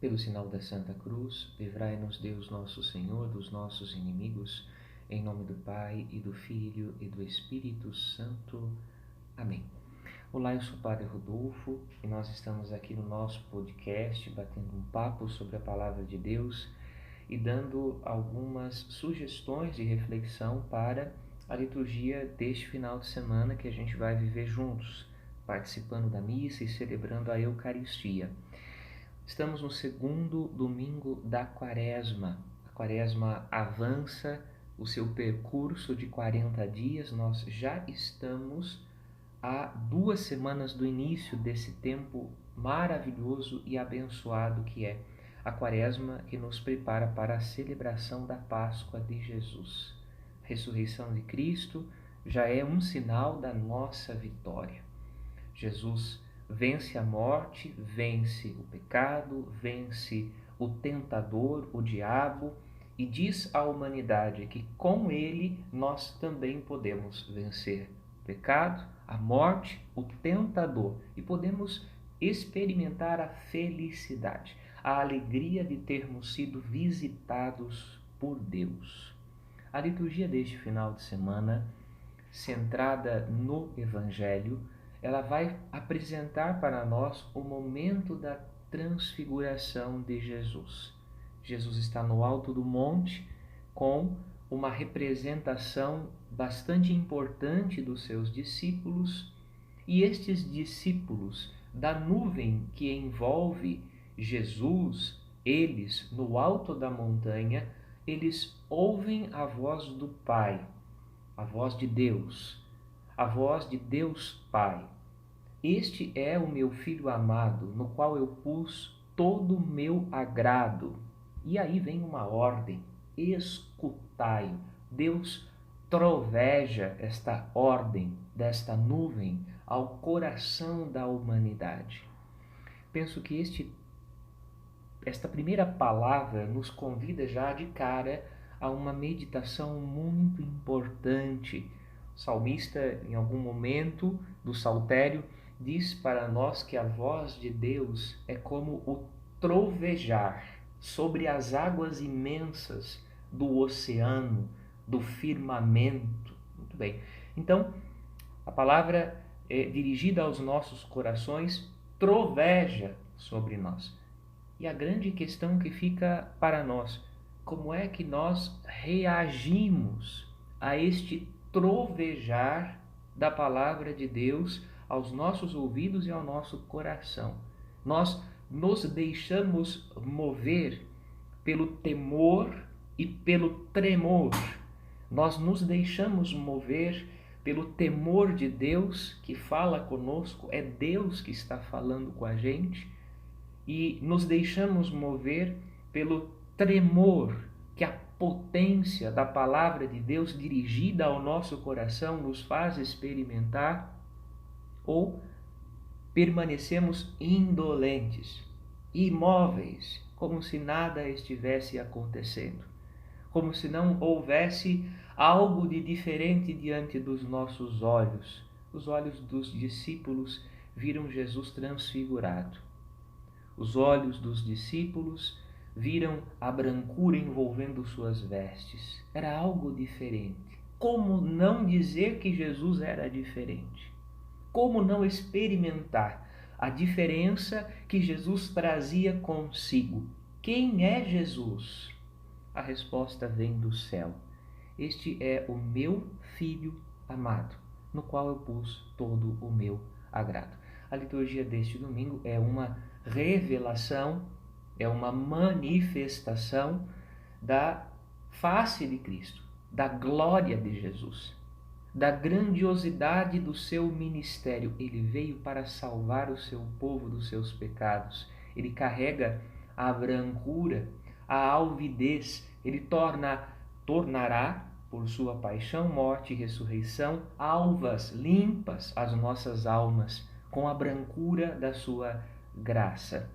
Pelo sinal da Santa Cruz, livrai-nos Deus nosso Senhor dos nossos inimigos, em nome do Pai, e do Filho, e do Espírito Santo. Amém. Olá, eu sou o Padre Rodolfo, e nós estamos aqui no nosso podcast, batendo um papo sobre a Palavra de Deus e dando algumas sugestões de reflexão para a liturgia deste final de semana que a gente vai viver juntos, participando da missa e celebrando a Eucaristia. Estamos no segundo domingo da Quaresma. A Quaresma avança o seu percurso de 40 dias. Nós já estamos há 2 semanas do início desse tempo maravilhoso e abençoado que é a Quaresma, que nos prepara para a celebração da Páscoa de Jesus. A ressurreição de Cristo já é um sinal da nossa vitória. Jesus vence a morte, vence o pecado, vence o tentador, o diabo, e diz à humanidade que com ele nós também podemos vencer o pecado, a morte, o tentador, e podemos experimentar a felicidade, a alegria de termos sido visitados por Deus. A liturgia deste final de semana, centrada no Evangelho, ela vai apresentar para nós o momento da transfiguração de Jesus. Jesus está no alto do monte com uma representação bastante importante dos seus discípulos, e estes discípulos, da nuvem que envolve Jesus, eles, no alto da montanha, eles ouvem a voz do Pai, a voz de Deus, a voz de Deus Pai. Este é o meu Filho amado, no qual eu pus todo o meu agrado. E aí vem uma ordem: escutai. Deus troveja esta ordem desta nuvem ao coração da humanidade. Penso que esta primeira palavra nos convida já de cara a uma meditação muito importante. O salmista, em algum momento do saltério, diz para nós que a voz de Deus é como o trovejar sobre as águas imensas do oceano, do firmamento. Muito bem. Então, a palavra dirigida aos nossos corações troveja sobre nós. E a grande questão que fica para nós: como é que nós reagimos a este trovejar da palavra de Deus aos nossos ouvidos e ao nosso coração? Nós nos deixamos mover pelo temor e pelo tremor. Nós nos deixamos mover pelo temor de Deus que fala conosco, é Deus que está falando com a gente, e nos deixamos mover pelo tremor que a potência da palavra de Deus dirigida ao nosso coração nos faz experimentar, ou permanecemos indolentes, imóveis, como se nada estivesse acontecendo, como se não houvesse algo de diferente diante dos nossos olhos. Os olhos dos discípulos viram Jesus transfigurado. Os olhos dos discípulos viram a brancura envolvendo suas vestes. Era algo diferente. Como não dizer que Jesus era diferente? Como não experimentar a diferença que Jesus trazia consigo? Quem é Jesus? A resposta vem do céu. Este é o meu Filho amado, no qual eu pus todo o meu agrado. A liturgia deste domingo é uma revelação, é uma manifestação da face de Cristo, da glória de Jesus, da grandiosidade do seu ministério. Ele veio para salvar o seu povo dos seus pecados. Ele carrega a brancura, a alvidez. Ele tornará, por sua paixão, morte e ressurreição, alvas, limpas as nossas almas com a brancura da sua graça.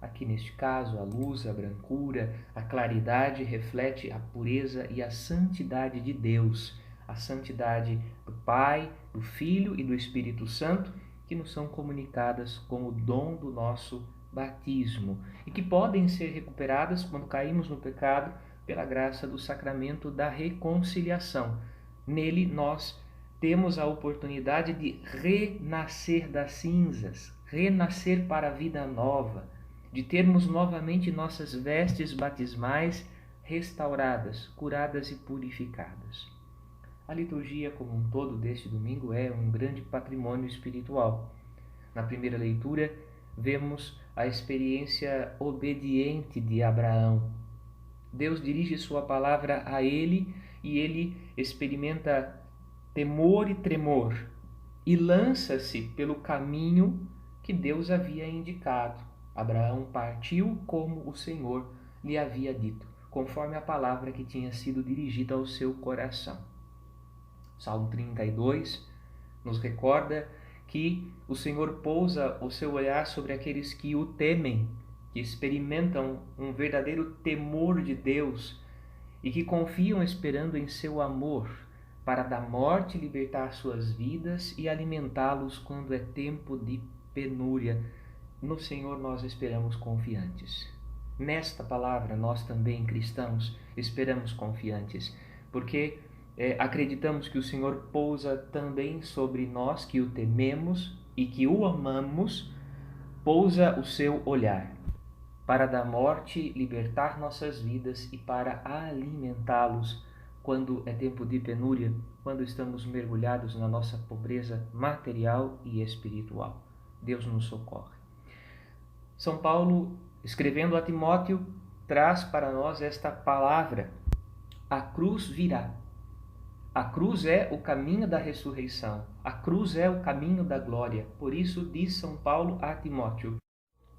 Aqui neste caso, a luz, a brancura, a claridade reflete a pureza e a santidade de Deus, a santidade do Pai, do Filho e do Espírito Santo, que nos são comunicadas com o dom do nosso batismo e que podem ser recuperadas quando caímos no pecado pela graça do sacramento da reconciliação. Nele nós temos a oportunidade de renascer das cinzas, renascer para a vida nova, de termos novamente nossas vestes batismais restauradas, curadas e purificadas. A liturgia como um todo deste domingo é um grande patrimônio espiritual. Na primeira leitura, vemos a experiência obediente de Abraão. Deus dirige sua palavra a ele e ele experimenta temor e tremor e lança-se pelo caminho que Deus havia indicado. Abraão partiu como o Senhor lhe havia dito, conforme a palavra que tinha sido dirigida ao seu coração. Salmo 32 nos recorda que o Senhor pousa o seu olhar sobre aqueles que o temem, que experimentam um verdadeiro temor de Deus e que confiam esperando em seu amor para da morte libertar suas vidas e alimentá-los quando é tempo de penúria. No Senhor nós esperamos confiantes. Nesta palavra nós também, cristãos, esperamos confiantes, porque acreditamos que o Senhor pousa também sobre nós que o tememos e que o amamos, pousa o seu olhar para da morte libertar nossas vidas e para alimentá-los quando é tempo de penúria, quando estamos mergulhados na nossa pobreza material e espiritual. Deus nos socorre. São Paulo, escrevendo a Timóteo, traz para nós esta palavra: a cruz virá. A cruz é o caminho da ressurreição. A cruz é o caminho da glória. Por isso diz São Paulo a Timóteo: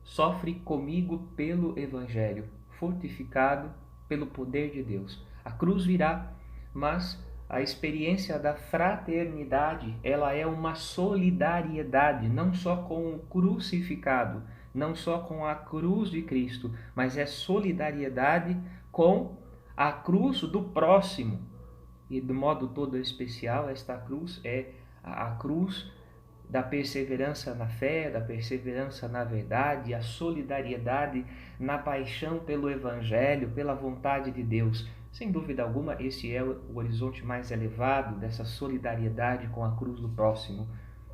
sofre comigo pelo Evangelho, fortificado pelo poder de Deus. A cruz virá, mas a experiência da fraternidade, ela é uma solidariedade, não só com o crucificado, não só com a cruz de Cristo, mas é solidariedade com a cruz do próximo. E de modo todo especial, esta cruz é a cruz da perseverança na fé, da perseverança na verdade, a solidariedade na paixão pelo Evangelho, pela vontade de Deus. Sem dúvida alguma, esse é o horizonte mais elevado dessa solidariedade com a cruz do próximo.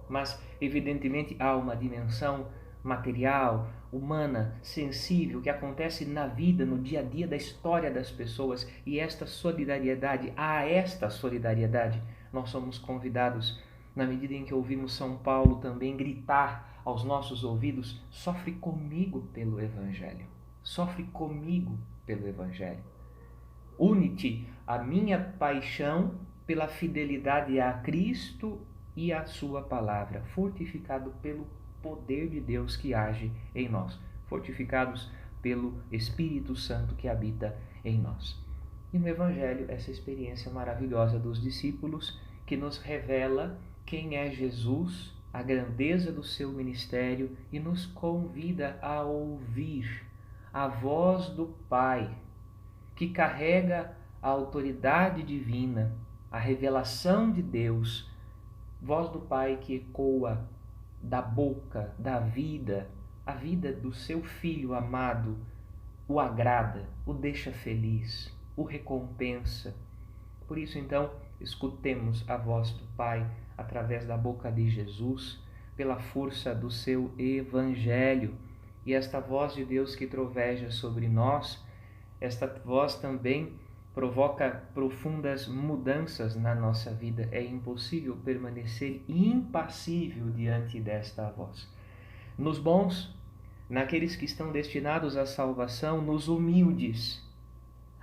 Mas, evidentemente, há uma dimensão material, humana, sensível, que acontece na vida, no dia a dia da história das pessoas. E esta solidariedade, nós somos convidados, na medida em que ouvimos São Paulo também gritar aos nossos ouvidos: sofre comigo pelo Evangelho. Sofre comigo pelo Evangelho. Une-te à minha paixão pela fidelidade a Cristo e a sua palavra, fortificado pelo poder de Deus que age em nós, fortificados pelo Espírito Santo que habita em nós. E no Evangelho, essa experiência maravilhosa dos discípulos que nos revela quem é Jesus, a grandeza do seu ministério e nos convida a ouvir a voz do Pai, que carrega a autoridade divina, a revelação de Deus, voz do Pai que ecoa da boca, da vida, a vida do seu Filho amado, o agrada, o deixa feliz, o recompensa. Por isso, então, escutemos a voz do Pai através da boca de Jesus, pela força do seu Evangelho. E esta voz de Deus que troveja sobre nós, esta voz também provoca profundas mudanças na nossa vida. É impossível permanecer impassível diante desta voz. Nos bons, naqueles que estão destinados à salvação, nos humildes,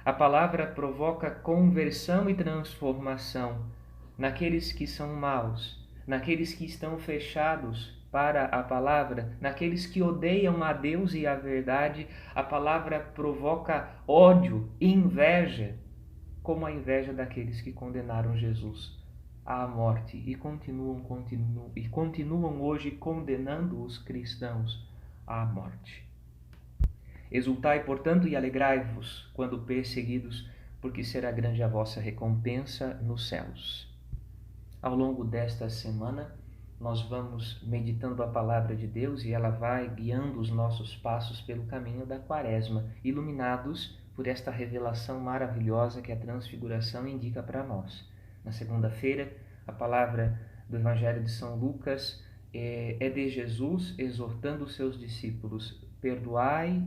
a palavra provoca conversão e transformação. Naqueles que são maus, naqueles que estão fechados para a palavra, naqueles que odeiam a Deus e a verdade, a palavra provoca ódio e inveja, como a inveja daqueles que condenaram Jesus à morte e continuam hoje condenando os cristãos à morte. Exultai, portanto, e alegrai-vos quando perseguidos, porque será grande a vossa recompensa nos céus. Ao longo desta semana, nós vamos meditando a palavra de Deus e ela vai guiando os nossos passos pelo caminho da Quaresma, iluminados por esta revelação maravilhosa que a transfiguração indica para nós. Na segunda-feira, a palavra do Evangelho de São Lucas é de Jesus exortando os seus discípulos: perdoai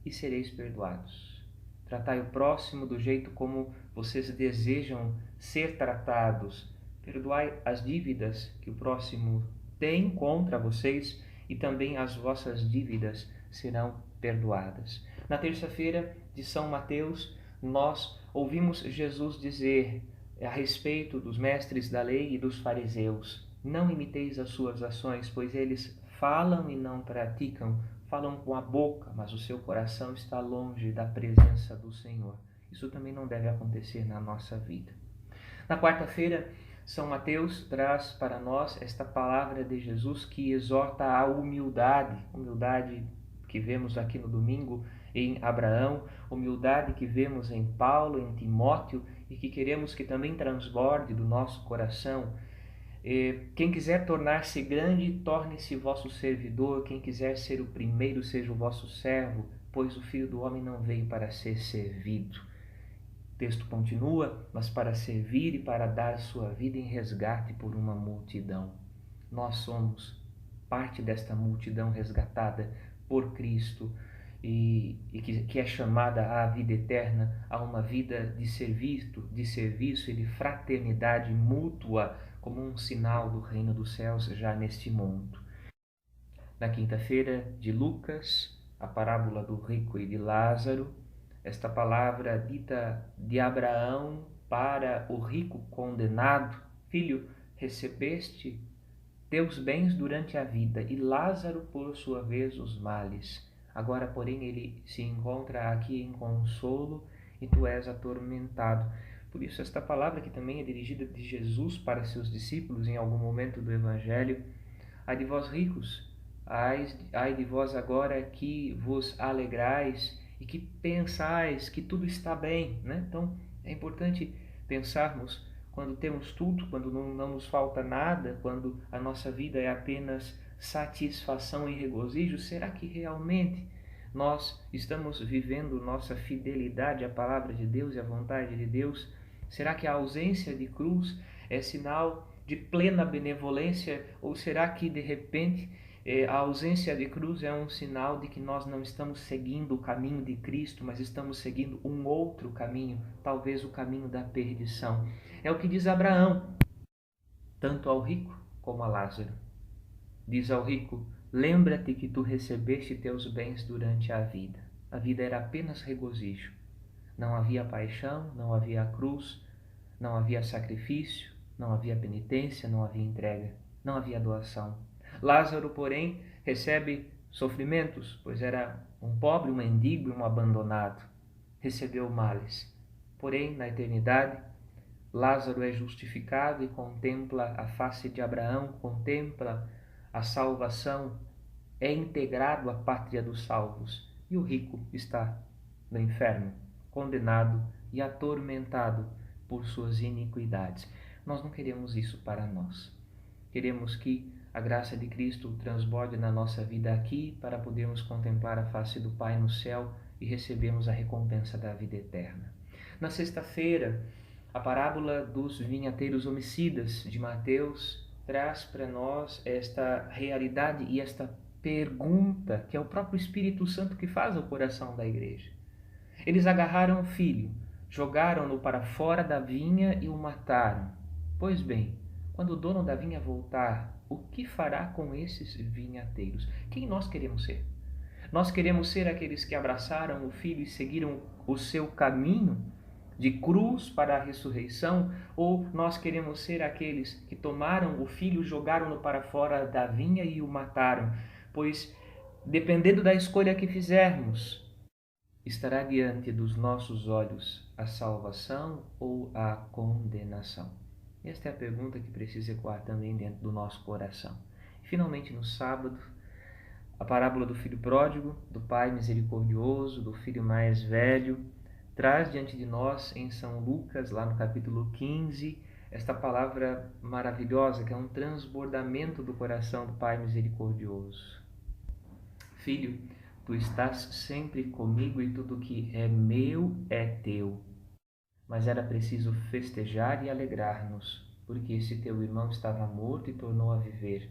e sereis perdoados. Tratai o próximo do jeito como vocês desejam ser tratados. Perdoai as dívidas que o próximo tem contra vocês e também as vossas dívidas serão perdoadas. Na terça-feira de São Mateus, nós ouvimos Jesus dizer a respeito dos mestres da lei e dos fariseus: não imiteis as suas ações, pois eles falam e não praticam, falam com a boca, mas o seu coração está longe da presença do Senhor. Isso também não deve acontecer na nossa vida. Na quarta-feira, São Mateus traz para nós esta palavra de Jesus que exorta a humildade que vemos aqui no domingo em Abraão, humildade que vemos em Paulo, em Timóteo e que queremos que também transborde do nosso coração. Quem quiser tornar-se grande, torne-se vosso servidor. Quem quiser ser o primeiro, seja o vosso servo, pois o Filho do Homem não veio para ser servido. O texto continua: mas para servir e para dar sua vida em resgate por uma multidão. Nós somos parte desta multidão resgatada por Cristo e que é chamada à vida eterna, a uma vida de serviço e de fraternidade mútua, como um sinal do reino dos céus já neste mundo. Na quinta-feira de Lucas, a parábola do rico e de Lázaro, esta palavra dita de Abraão para o rico condenado: filho, recebeste teus bens durante a vida, e Lázaro, por sua vez, os males. Agora, porém, ele se encontra aqui em consolo e tu és atormentado. Por isso, esta palavra, que também é dirigida de Jesus para seus discípulos em algum momento do Evangelho: ai de vós ricos, ai de vós agora que vos alegrais e que pensais que tudo está bem, né? Então, é importante pensarmos, quando temos tudo, quando não nos falta nada, quando a nossa vida é apenas satisfação e regozijo, será que realmente nós estamos vivendo nossa fidelidade à palavra de Deus e à vontade de Deus? Será que a ausência de cruz é sinal de plena benevolência? Ou será que, de repente, a ausência de cruz é um sinal de que nós não estamos seguindo o caminho de Cristo, mas estamos seguindo um outro caminho, talvez o caminho da perdição? É o que diz Abraão, tanto ao rico como a Lázaro. Diz ao rico: lembra-te que tu recebeste teus bens durante a vida. A vida era apenas regozijo. Não havia paixão, não havia cruz, não havia sacrifício, não havia penitência, não havia entrega, não havia doação. Lázaro, porém, recebe sofrimentos, pois era um pobre, um mendigo e um abandonado. Recebeu males. Porém, na eternidade, Lázaro é justificado e contempla a face de Abraão, contempla a salvação, é integrado à pátria dos salvos. E o rico está no inferno, condenado e atormentado por suas iniquidades. Nós não queremos isso para nós. Queremos que a graça de Cristo transborde na nossa vida aqui, para podermos contemplar a face do Pai no céu e recebermos a recompensa da vida eterna. Na sexta-feira, a parábola dos vinhateiros homicidas de Mateus traz para nós esta realidade e esta pergunta que é o próprio Espírito Santo que faz ao coração da igreja. Eles agarraram o filho, jogaram-no para fora da vinha e o mataram. Pois bem, quando o dono da vinha voltar, o que fará com esses vinhateiros? Quem nós queremos ser? Nós queremos ser aqueles que abraçaram o filho e seguiram o seu caminho de cruz para a ressurreição, ou nós queremos ser aqueles que tomaram o filho, jogaram-no para fora da vinha e o mataram? Pois, dependendo da escolha que fizermos, estará diante dos nossos olhos a salvação ou a condenação? Esta é a pergunta que precisa ecoar também dentro do nosso coração. E, finalmente, no sábado, a parábola do filho pródigo, do pai misericordioso, do filho mais velho, traz diante de nós, em São Lucas, lá no capítulo 15, esta palavra maravilhosa que é um transbordamento do coração do Pai misericordioso. Filho, tu estás sempre comigo e tudo que é meu é teu. Mas era preciso festejar e alegrar-nos, porque esse teu irmão estava morto e tornou a viver.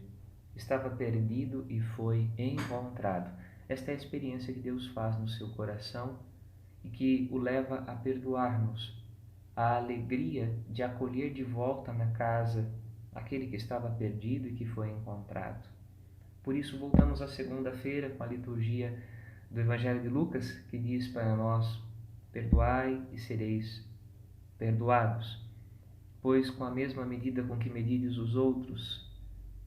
Estava perdido e foi encontrado. Esta é a experiência que Deus faz no seu coração e que o leva a perdoar-nos, a alegria de acolher de volta na casa aquele que estava perdido e que foi encontrado. Por isso, voltamos à segunda-feira com a liturgia do Evangelho de Lucas, que diz para nós: perdoai e sereis perdoados, pois com a mesma medida com que medides os outros,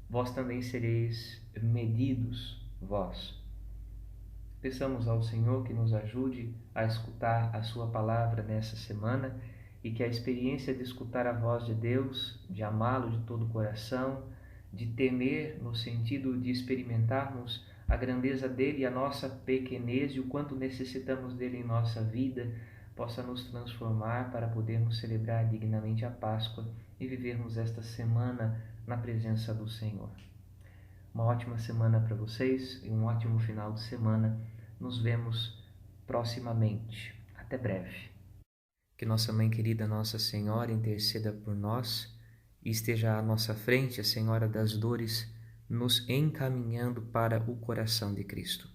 vós também sereis medidos vós. Peçamos ao Senhor que nos ajude a escutar a sua palavra nessa semana e que a experiência de escutar a voz de Deus, de amá-lo de todo o coração, de temer no sentido de experimentarmos a grandeza dele e a nossa pequenez e o quanto necessitamos dele em nossa vida, possa nos transformar para podermos celebrar dignamente a Páscoa e vivermos esta semana na presença do Senhor. Uma ótima semana para vocês e um ótimo final de semana. Nos vemos proximamente. Até breve. Que nossa Mãe querida, Nossa Senhora, interceda por nós e esteja à nossa frente, a Senhora das Dores, nos encaminhando para o coração de Cristo.